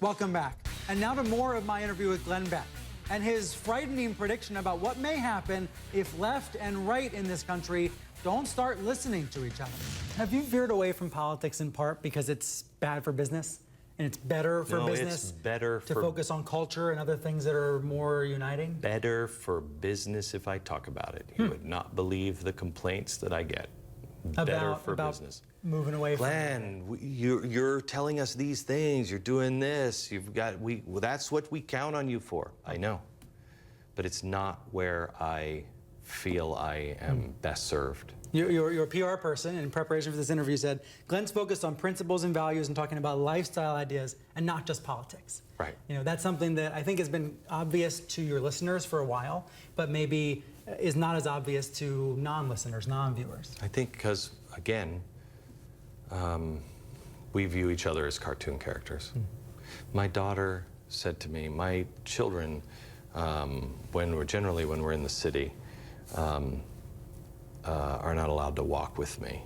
Welcome back. And now to more of my interview with Glenn Beck and his frightening prediction about what may happen if left and right in this country don't start listening to each other. Have you veered away from politics in part because it's bad for business? And it's better for business it's better to focus on culture and other things that are more uniting? Better for business if I talk about it. You would not believe the complaints that I get. Better for business. Moving away from Glenn, you're telling us these things, you're doing this, well, that's what we count on you for. I know. But it's not where I feel I am best served. You're a PR person, and in preparation for this interview said, Glenn's focused on principles and values and talking about lifestyle ideas and not just politics. Right. You know, that's something that I think has been obvious to your listeners for a while, but maybe is not as obvious to non-listeners, non-viewers. I think because, again, we view each other as cartoon characters. My daughter said to me, my children, when we're in the city, are not allowed to walk with me.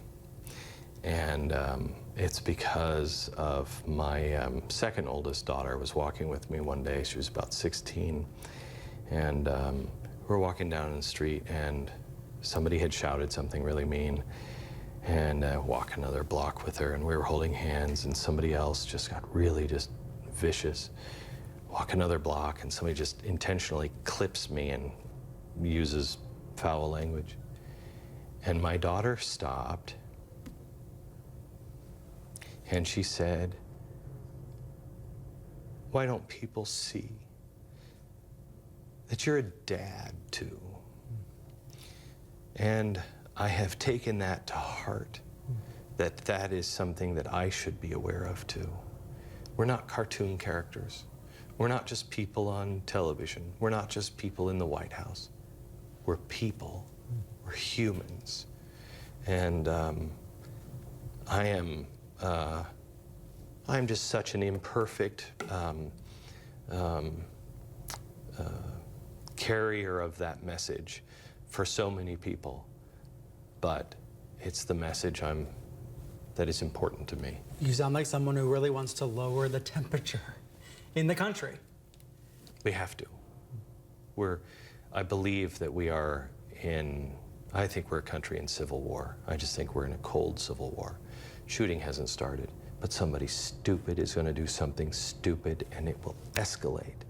And it's because of my second oldest daughter was walking with me one day. She was about 16. And we're walking down the street and somebody had shouted something really mean. And walk another block with her and we were holding hands and somebody else just got really just vicious. Walk another block and somebody just intentionally clips me and uses foul language. And my daughter stopped and she said, why don't people see that you're a dad too? And I have taken that to heart, that that is something that I should be aware of too. We're not cartoon characters. We're not just people on television. We're not just people in the White House. We're people. We're humans. And I'm just such an imperfect carrier of that message for so many people. But it's the message that is important to me. You sound like someone who really wants to lower the temperature in the country. We have to. I believe that we are I think we're a country in civil war. I just think we're in a cold civil war. Shooting hasn't started, but somebody stupid is going to do something stupid and it will escalate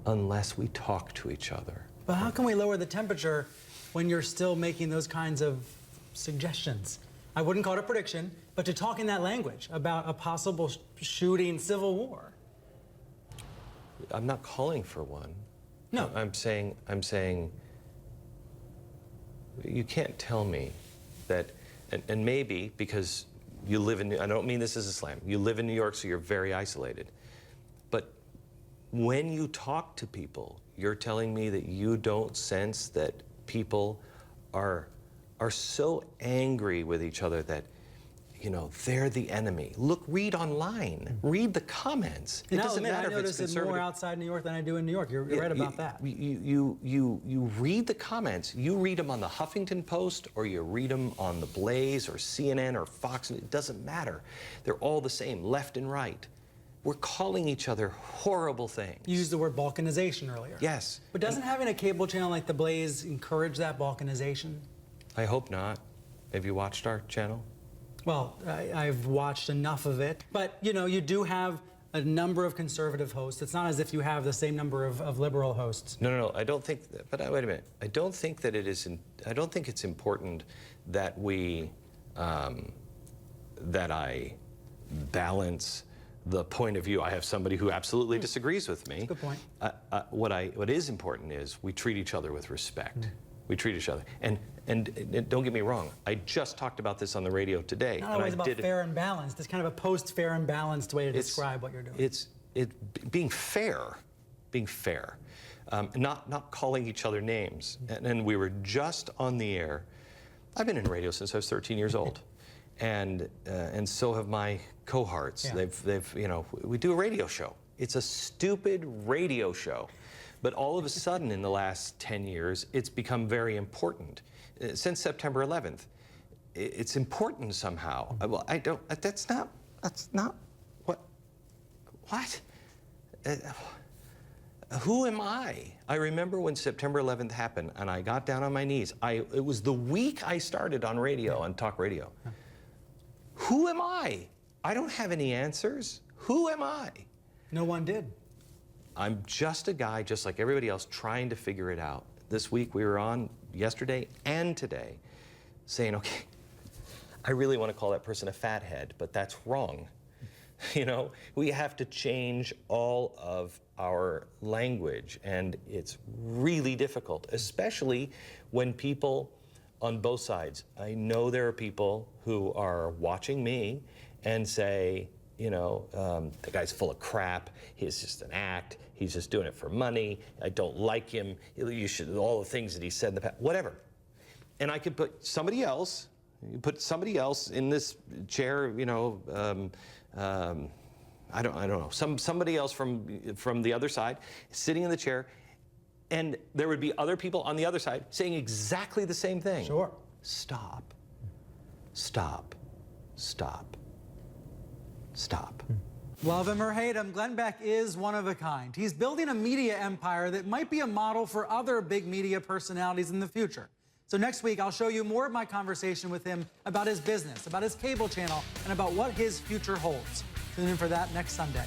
unless we talk to each other. But how can we lower the temperature when you're still making those kinds of suggestions? I wouldn't call it a prediction, but to talk in that language about a possible shooting civil war. I'm not calling for one. No. I'm saying, you can't tell me that, and maybe because you live in, I don't mean this as a slam, you live in New York, so you're very isolated. But when you talk to people, you're telling me that you don't sense that people are so angry with each other that, you know, they're the enemy. Look, read online, read the comments. It doesn't matter if it's conservative. I notice it more outside New York than I do in New York. You're right about that. You read the comments. You read them on the Huffington Post or you read them on the Blaze or CNN or Fox. It doesn't matter. They're all the same, left and right. We're calling each other horrible things. You used the word balkanization earlier. Yes. But doesn't having a cable channel like the Blaze encourage that balkanization? I hope not. Have you watched our channel? Well, I've watched enough of it. But, you know, you do have a number of conservative hosts. It's not as if you have the same number of liberal hosts. No, I don't think, but wait a minute. I don't think that it is, I don't think it's important that that I balance the point of view. I have somebody who absolutely disagrees with me. Good point. What is important is we treat each other with respect. We treat each other. And don't get me wrong, I just talked about this on the radio today. Not always about fair and balanced. It's kind of a post-fair and balanced way to describe what you're doing. It's being fair, not calling each other names. And we were just on the air. I've been in radio since I was 13 years old. And so have my cohorts. Yeah. They've you know, we do a radio show. It's a stupid radio show. But all of a sudden in the last 10 years, it's become very important. Since September 11th, it's important somehow. Well, that's not what? who am I? I remember when September 11th happened, and I got down on my knees. It was the week I started on radio, on talk radio. Who am I? I don't have any answers. Who am I? No one did. I'm just a guy, just like everybody else, trying to figure it out. This week we were on, yesterday and today, saying, okay, I really want to call that person a fathead, but that's wrong. You know, we have to change all of our language, and it's really difficult, especially when people on both sides. I know there are people who are watching me and say, you know, the guy's full of crap, he's just an act, he's just doing it for money, I don't like him, you should, all the things that he said in the past, whatever. And I could put somebody else, you put somebody else in this chair, you know, I don't know, somebody else from the other side sitting in the chair, and there would be other people on the other side saying exactly the same thing. Sure. Stop. Stop. Stop. Stop. Love him or hate him, Glenn Beck is one of a kind. He's building a media empire that might be a model for other big media personalities in the future. So next week, I'll show you more of my conversation with him about his business, about his cable channel, and about what his future holds. Tune in for that next Sunday.